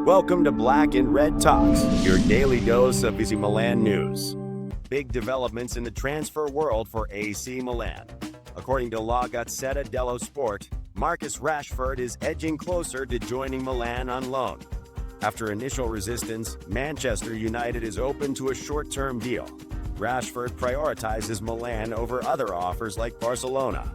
Welcome to Black and Red Talks, your daily dose of AC Milan news. Big developments in the transfer world for AC Milan. According to La Gazzetta dello Sport, Marcus Rashford is edging closer to joining Milan on loan. After initial resistance, Manchester United is open to a short-term deal. Rashford prioritizes Milan over other offers like Barcelona.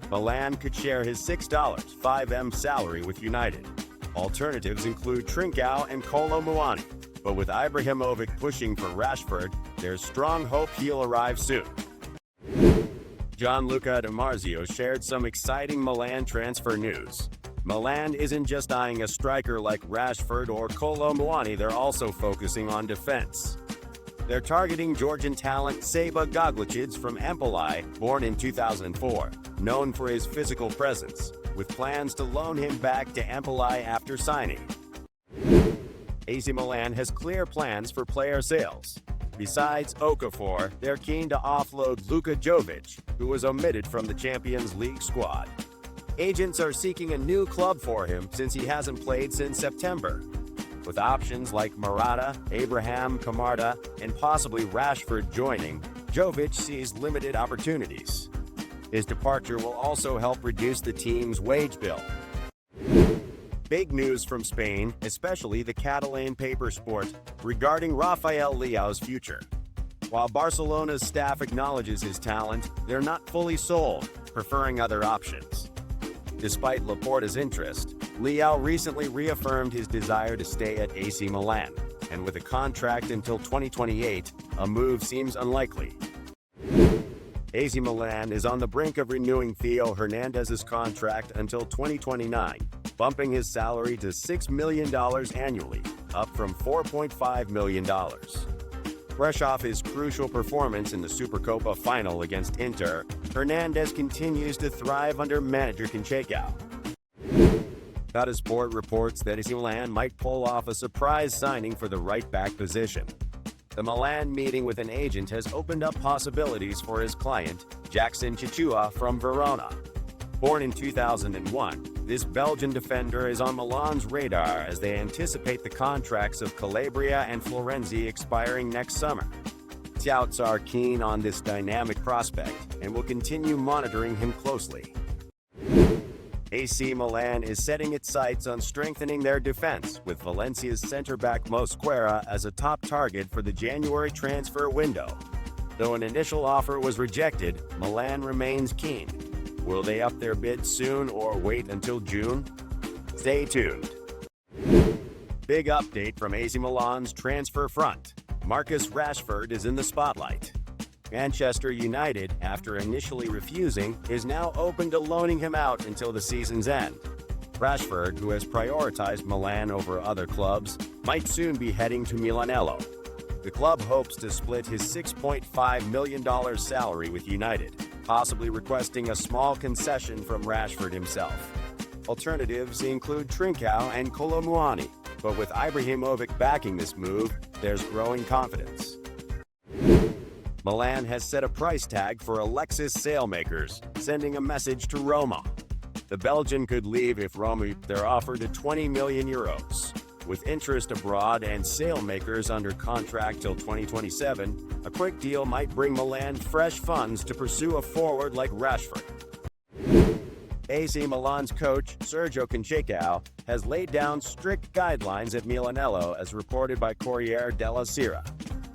Milan could share his $6.5m salary with United. Alternatives include Trincao and Kolo Muani, but with Ibrahimovic pushing for Rashford, there's strong hope he'll arrive soon. Gianluca Di Marzio shared some exciting Milan transfer news. Milan isn't just eyeing a striker like Rashford or Kolo Muani, they're also focusing on defense. They're targeting Georgian talent Saba Goglicic from Empoli, born in 2004, known for his physical presence, with plans to loan him back to Empoli after signing. AC Milan has clear plans for player sales. Besides Okafor, they're keen to offload Luka Jovic, who was omitted from the Champions League squad. Agents are seeking a new club for him since he hasn't played since September. With options like Morata, Abraham, Camarda, and possibly Rashford joining, Jovic sees limited opportunities. His departure will also help reduce the team's wage bill. Big news from Spain, especially the Catalan paper Sport, regarding Rafael Leao's future. While Barcelona's staff acknowledges his talent, they're not fully sold, preferring other options. Despite Laporta's interest, Leao recently reaffirmed his desire to stay at AC Milan, and with a contract until 2028, a move seems unlikely. AC Milan is on the brink of renewing Theo Hernandez's contract until 2029, bumping his salary to $6 million annually, up from $4.5 million. Fresh off his crucial performance in the Supercopa final against Inter, Hernandez continues to thrive under manager Conceição. Sport reports that AC Milan might pull off a surprise signing for the right-back position. The Milan meeting with an agent has opened up possibilities for his client, Jackson Chichua from Verona. Born in 2001, this Belgian defender is on Milan's radar as they anticipate the contracts of Calabria and Florenzi expiring next summer. Scouts are keen on this dynamic prospect and will continue monitoring him closely. AC Milan is setting its sights on strengthening their defense, with Valencia's center-back Mosquera as a top target for the January transfer window. Though an initial offer was rejected, Milan remains keen. Will they up their bid soon or wait until June? Stay tuned. Big update from AC Milan's transfer front. Marcus Rashford is in the spotlight. Manchester United, after initially refusing, is now open to loaning him out until the season's end. Rashford, who has prioritized Milan over other clubs, might soon be heading to Milanello. The club hopes to split his $6.5 million salary with United, possibly requesting a small concession from Rashford himself. Alternatives include Trincao and Kolo Muani, but with Ibrahimovic backing this move, there's growing confidence. Milan has set a price tag for Alexis Saelmakers, sending a message to Roma. The Belgian could leave if Roma they're offered at €20 million. With interest abroad and Saelmakers under contract till 2027, a quick deal might bring Milan fresh funds to pursue a forward like Rashford. AC Milan's coach, Sergio Conceição, has laid down strict guidelines at Milanello, as reported by Corriere della Sera.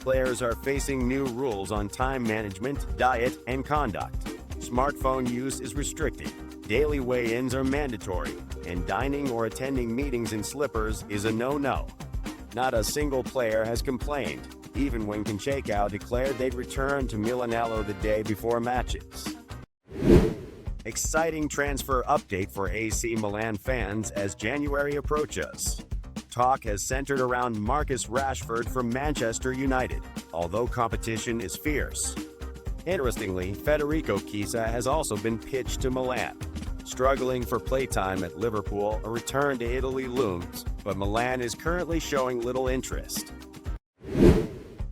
Players are facing new rules on time management, diet, and conduct. Smartphone use is restricted, daily weigh-ins are mandatory, and dining or attending meetings in slippers is a no-no. Not a single player has complained, even when Conceição declared they'd return to Milanello the day before matches. Exciting transfer update for AC Milan fans as January approaches. Talk has centered around Marcus Rashford from Manchester United, although competition is fierce. Interestingly, Federico Chiesa has also been pitched to Milan. Struggling for playtime at Liverpool, a return to Italy looms, but Milan is currently showing little interest.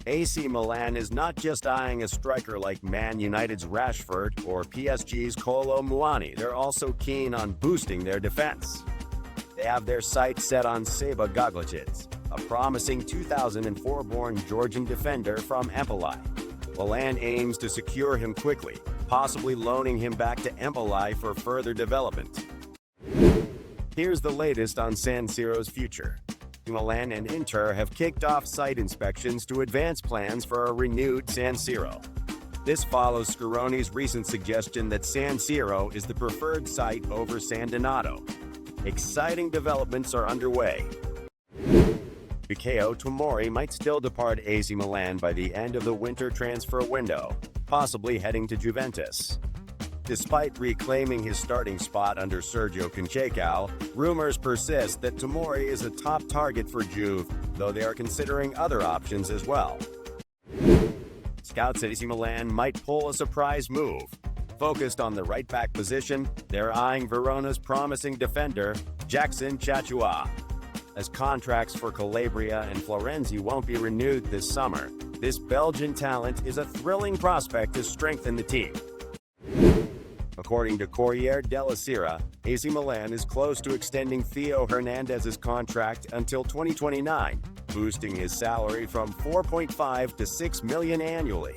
AC Milan is not just eyeing a striker like Man United's Rashford or PSG's Kolo Muani, they're also keen on boosting their defense. they have their sights set on Saba Goglicic, a promising 2004-born Georgian defender from Empoli. Milan aims to secure him quickly, possibly loaning him back to Empoli for further development. Here's the latest on San Siro's future. Milan and Inter have kicked off site inspections to advance plans for a renewed San Siro. This follows Scaroni's recent suggestion that San Siro is the preferred site over San Donato. Exciting developments are underway. Fikayo Tomori might still depart AC Milan by the end of the winter transfer window, possibly heading to Juventus. Despite reclaiming his starting spot under Sergio Conceição, rumors persist that Tomori is a top target for Juve, though they are considering other options as well. Scouts at AC Milan might pull a surprise move. Focused on the right-back position, they're eyeing Verona's promising defender, Jackson Chachua. As contracts for Calabria and Florenzi won't be renewed this summer, this Belgian talent is a thrilling prospect to strengthen the team. According to Corriere della Sera, AC Milan is close to extending Theo Hernandez's contract until 2029, boosting his salary from $4.5 to $6 million annually.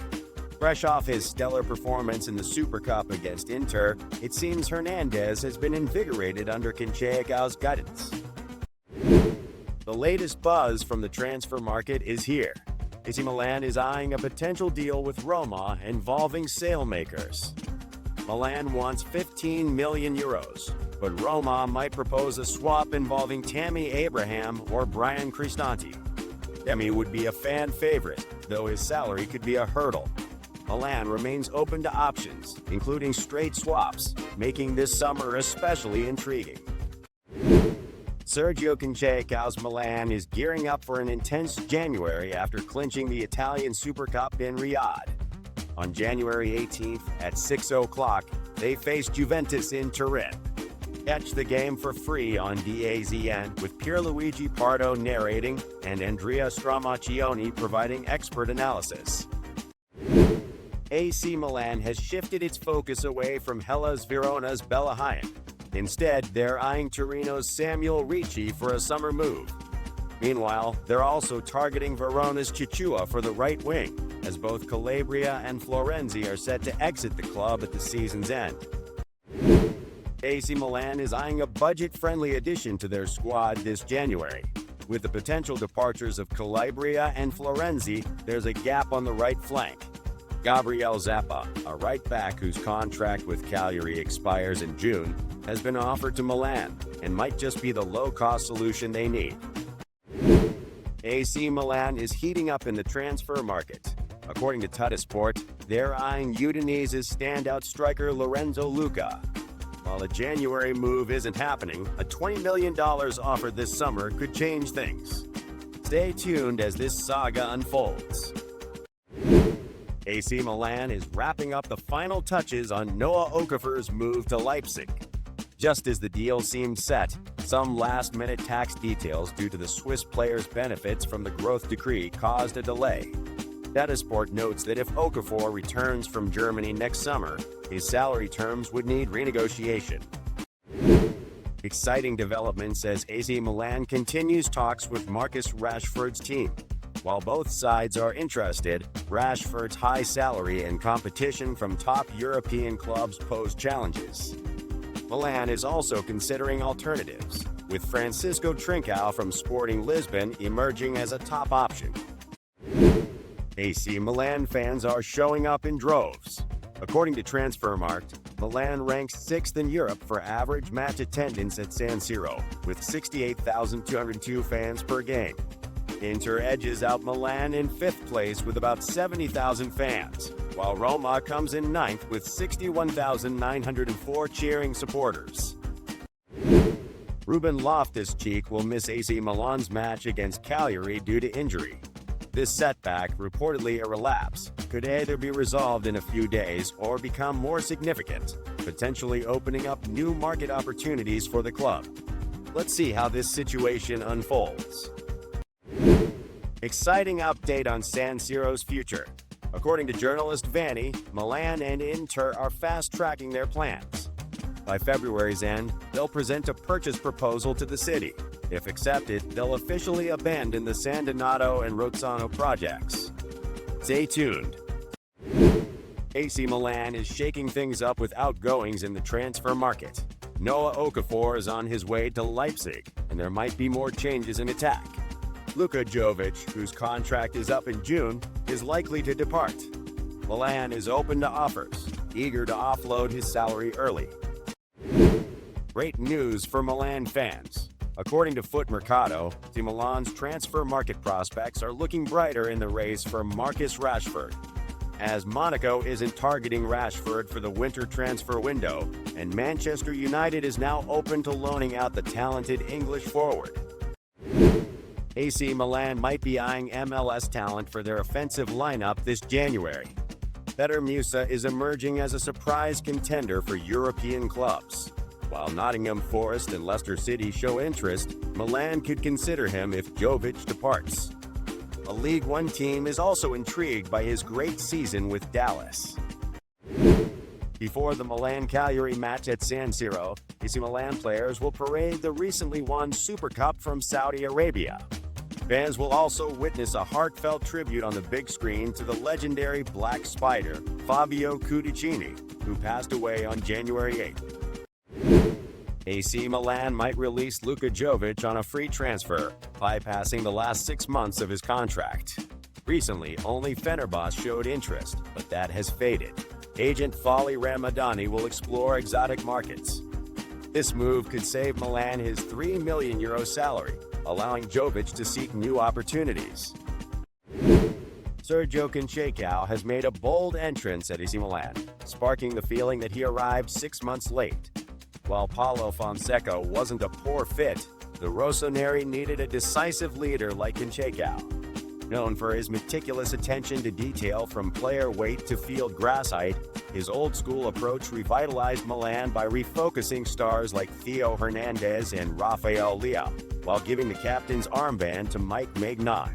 Fresh off his stellar performance in the Super Cup against Inter, it seems Hernandez has been invigorated under Conceição's guidance. The latest buzz from the transfer market is here. AC Milan is eyeing a potential deal with Roma involving sailmakers. Milan wants €15 million, but Roma might propose a swap involving Tammy Abraham or Brian Cristante. Tammy would be a fan favorite, though his salary could be a hurdle. Milan remains open to options, including straight swaps, making this summer especially intriguing. Sergio Conceição's Milan is gearing up for an intense January after clinching the Italian Super Cup in Riyadh. On January 18th at 6 o'clock, they face Juventus in Turin. Catch the game for free on DAZN with Pierluigi Pardo narrating and Andrea Stramaccioni providing expert analysis. AC Milan has shifted its focus away from Hellas Verona's Belahayan. Instead, they're eyeing Torino's Samuel Ricci for a summer move. Meanwhile, they're also targeting Verona's Chachua for the right wing, as both Calabria and Florenzi are set to exit the club at the season's end. AC Milan is eyeing a budget-friendly addition to their squad this January. With the potential departures of Calabria and Florenzi, there's a gap on the right flank. Gabriel Zappa, a right-back whose contract with Cagliari expires in June, has been offered to Milan and might just be the low-cost solution they need. AC Milan is heating up in the transfer market. According to Tuttosport, they're eyeing Udinese's standout striker Lorenzo Luca. While a January move isn't happening, a $20 million offered this summer could change things. Stay tuned as this saga unfolds. AC Milan is wrapping up the final touches on Noah Okafor's move to Leipzig. Just as the deal seemed set, some last-minute tax details due to the Swiss player's benefits from the growth decree caused a delay. Datasport notes that if Okafor returns from Germany next summer, his salary terms would need renegotiation. Exciting developments as AC Milan continues talks with Marcus Rashford's team. While both sides are interested, Rashford's high salary and competition from top European clubs pose challenges. Milan is also considering alternatives, with Francisco Trincao from Sporting Lisbon emerging as a top option. AC Milan fans are showing up in droves. According to Transfermarkt, Milan ranks 6th in Europe for average match attendance at San Siro, with 68,202 fans per game. Inter edges out Milan in 5th place with about 70,000 fans, while Roma comes in 9th with 61,904 cheering supporters. Ruben Loftus-Cheek will miss AC Milan's match against Cagliari due to injury. This setback, reportedly a relapse, could either be resolved in a few days or become more significant, potentially opening up new market opportunities for the club. Let's see how this situation unfolds. Exciting update on San Siro's future. According to journalist Vanni, Milan and Inter are fast-tracking their plans. By February's end, they'll present a purchase proposal to the city. If accepted, they'll officially abandon the San Donato and Rossoneri projects. Stay tuned. AC Milan is shaking things up with outgoings in the transfer market. Noah Okafor is on his way to Leipzig, and there might be more changes in attack. Luka Jovic, whose contract is up in June, is likely to depart. Milan is open to offers, eager to offload his salary early. Great news for Milan fans. According to Foot Mercato, AC Milan's transfer market prospects are looking brighter in the race for Marcus Rashford. As Monaco isn't targeting Rashford for the winter transfer window, and Manchester United is now open to loaning out the talented English forward. AC Milan might be eyeing MLS talent for their offensive lineup this January. Petar Musa is emerging as a surprise contender for European clubs. While Nottingham Forest and Leicester City show interest, Milan could consider him if Jovic departs. A League One team is also intrigued by his great season with Dallas. Before the Milan-Cagliari match at San Siro, AC Milan players will parade the recently won Super Cup from Saudi Arabia. Fans will also witness a heartfelt tribute on the big screen to the legendary Black Spider, Fabio Cudicini, who passed away on January 8th. AC Milan might release Luka Jovic on a free transfer, bypassing the last 6 months of his contract. Recently, only Fenerbahce showed interest, but that has faded. Agent Fali Ramadani will explore exotic markets. This move could save Milan his €3 million salary, allowing Jovic to seek new opportunities. Sergio Conceição has made a bold entrance at AC Milan, sparking the feeling that he arrived 6 months late. While Paulo Fonseca wasn't a poor fit, the Rossoneri needed a decisive leader like Conceição. Known for his meticulous attention to detail from player weight to field grass height, his old-school approach revitalized Milan by refocusing stars like Theo Hernandez and Rafael Leao, while giving the captain's armband to Mike Maignan.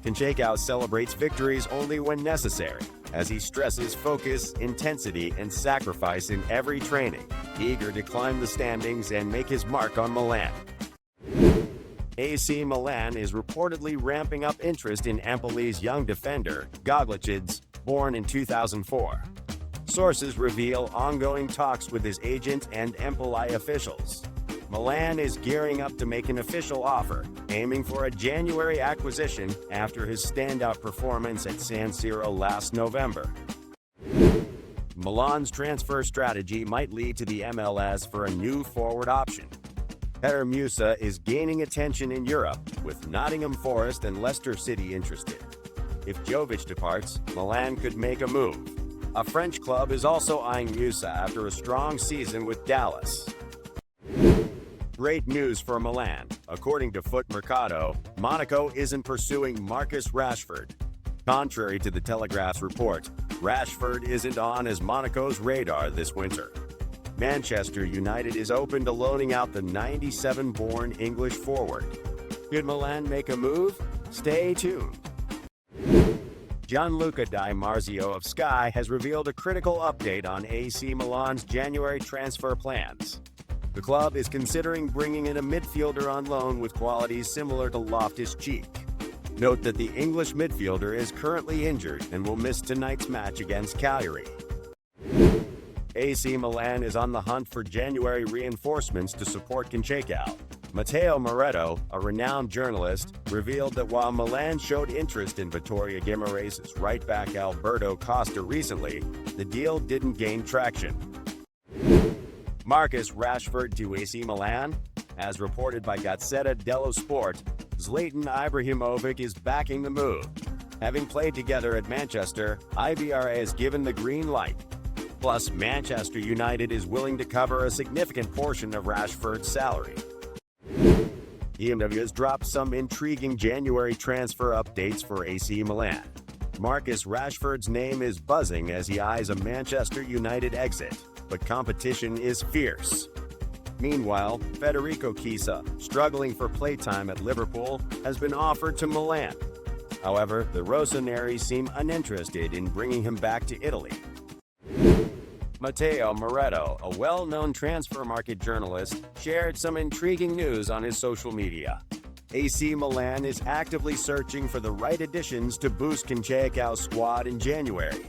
Conceição celebrates victories only when necessary, as he stresses focus, intensity, and sacrifice in every training, eager to climb the standings and make his mark on Milan. AC Milan is reportedly ramping up interest in Empoli's young defender, Goglicic, born in 2004. Sources reveal ongoing talks with his agent and Empoli officials. Milan is gearing up to make an official offer, aiming for a January acquisition after his standout performance at San Siro last November. Milan's transfer strategy might lead to the MLS for a new forward option. Petar Musa is gaining attention in Europe, with Nottingham Forest and Leicester City interested. If Jovic departs, Milan could make a move. A French club is also eyeing Musa after a strong season with Dallas. Great news for Milan. According to Foot Mercato, Monaco isn't pursuing Marcus Rashford. Contrary to the Telegraph's report, Rashford isn't on as Monaco's radar this winter. Manchester United is open to loaning out the 97-born English forward. Could Milan make a move? Stay tuned. Gianluca Di Marzio of Sky has revealed a critical update on AC Milan's January transfer plans. The club is considering bringing in a midfielder on loan with qualities similar to Loftus-Cheek. Note that the English midfielder is currently injured and will miss tonight's match against Cagliari. AC Milan is on the hunt for January reinforcements to support Conceição. Matteo Moretto, a renowned journalist, revealed that while Milan showed interest in Vittoria Guimaraes' right-back Alberto Costa recently, the deal didn't gain traction. Marcus Rashford to AC Milan? As reported by Gazzetta dello Sport, Zlatan Ibrahimovic is backing the move. Having played together at Manchester, Ibra has given the green light. Plus, Manchester United is willing to cover a significant portion of Rashford's salary. EMW has dropped some intriguing January transfer updates for AC Milan. Marcus Rashford's name is buzzing as he eyes a Manchester United exit, but competition is fierce. Meanwhile, Federico Chiesa, struggling for playtime at Liverpool, has been offered to Milan. However, the Rossoneri seem uninterested in bringing him back to Italy. Matteo Moretto, a well-known transfer market journalist, shared some intriguing news on his social media. AC Milan is actively searching for the right additions to boost Conceicao's squad in January.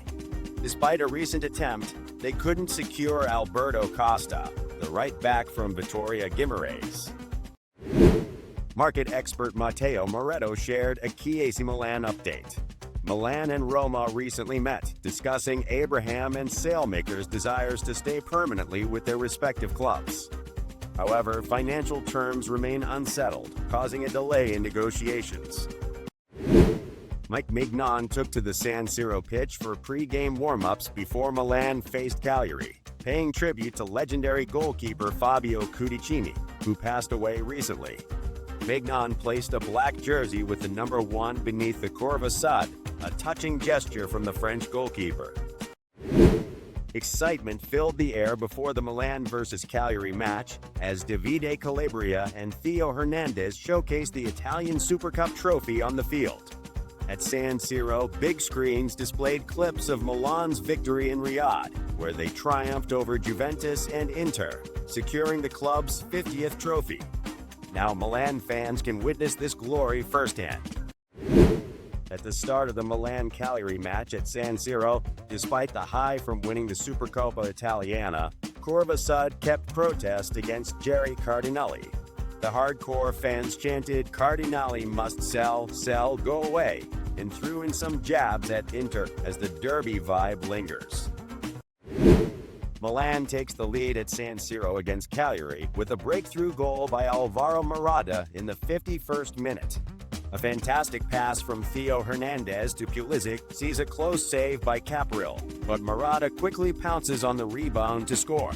Despite a recent attempt, they couldn't secure Alberto Costa, the right back from Vittoria Guimarães. Market expert Matteo Moretto shared a key AC Milan update. Milan and Roma recently met, discussing Abraham and Sailmaker's desires to stay permanently with their respective clubs. However, financial terms remain unsettled, causing a delay in negotiations. Mike Maignan took to the San Siro pitch for pre-game warm-ups before Milan faced Cagliari, paying tribute to legendary goalkeeper Fabio Cudicini, who passed away recently. Maignan placed a black jersey with the number 1 beneath the Curva Sud, a touching gesture from the French goalkeeper. Excitement filled the air before the Milan vs Cagliari match as Davide Calabria and Theo Hernandez showcased the Italian Super Cup trophy on the field. At San Siro, big screens displayed clips of Milan's victory in Riyadh, where they triumphed over Juventus and Inter, securing the club's 50th trophy. Now Milan fans can witness this glory firsthand. At the start of the Milan-Cagliari match at San Siro, despite the high from winning the Supercoppa Italiana, Curva Sud kept protest against Jerry Cardinali. The hardcore fans chanted, "Cardinali must sell, sell, go away," and threw in some jabs at Inter as the derby vibe lingers. Milan takes the lead at San Siro against Cagliari with a breakthrough goal by Alvaro Morata in the 51st minute. A fantastic pass from Theo Hernandez to Pulisic sees a close save by Capril, but Morata quickly pounces on the rebound to score.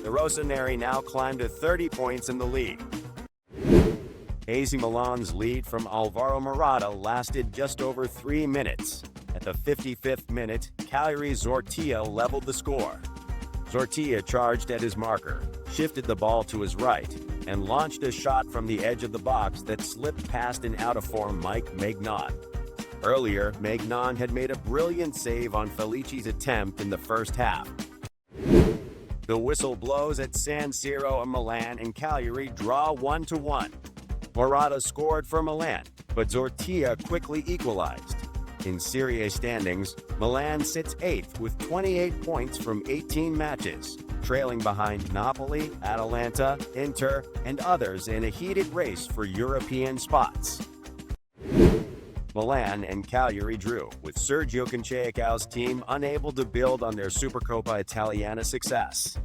The Rossoneri now climb to 30 points in the league. AC Milan's lead from Alvaro Morata lasted just over 3 minutes. At the 55th minute, Cagliari's Zortia leveled the score. Zortia charged at his marker, shifted the ball to his right, and launched a shot from the edge of the box that slipped past an out-of-form Mike Maignan. Earlier, Maignan had made a brilliant save on Felici's attempt in the first half. The whistle blows at San Siro and Milan and Cagliari draw 1-1. Morata scored for Milan, but Zortia quickly equalized. In Serie A standings, Milan sits 8th with 28 points from 18 matches, trailing behind Napoli, Atalanta, Inter, and others in a heated race for European spots. Milan and Cagliari drew, with Sergio Conceicao's team unable to build on their Supercoppa Italiana success.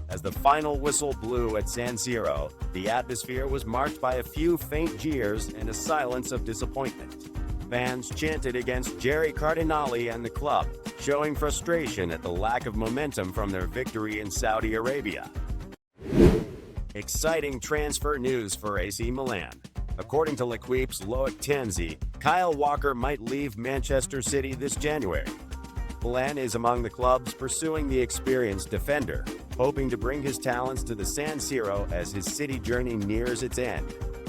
As the final whistle blew at San Siro, the atmosphere was marked by a few faint jeers and a silence of disappointment. Fans chanted against Jerry Cardinali and the club, showing frustration at the lack of momentum from their victory in Saudi Arabia. Exciting transfer news for AC Milan. According to L'Equipe's Loic Tanzi, Kyle Walker might leave Manchester City this January. Milan is among the clubs pursuing the experienced defender, hoping to bring his talents to the San Siro as his city journey nears its end.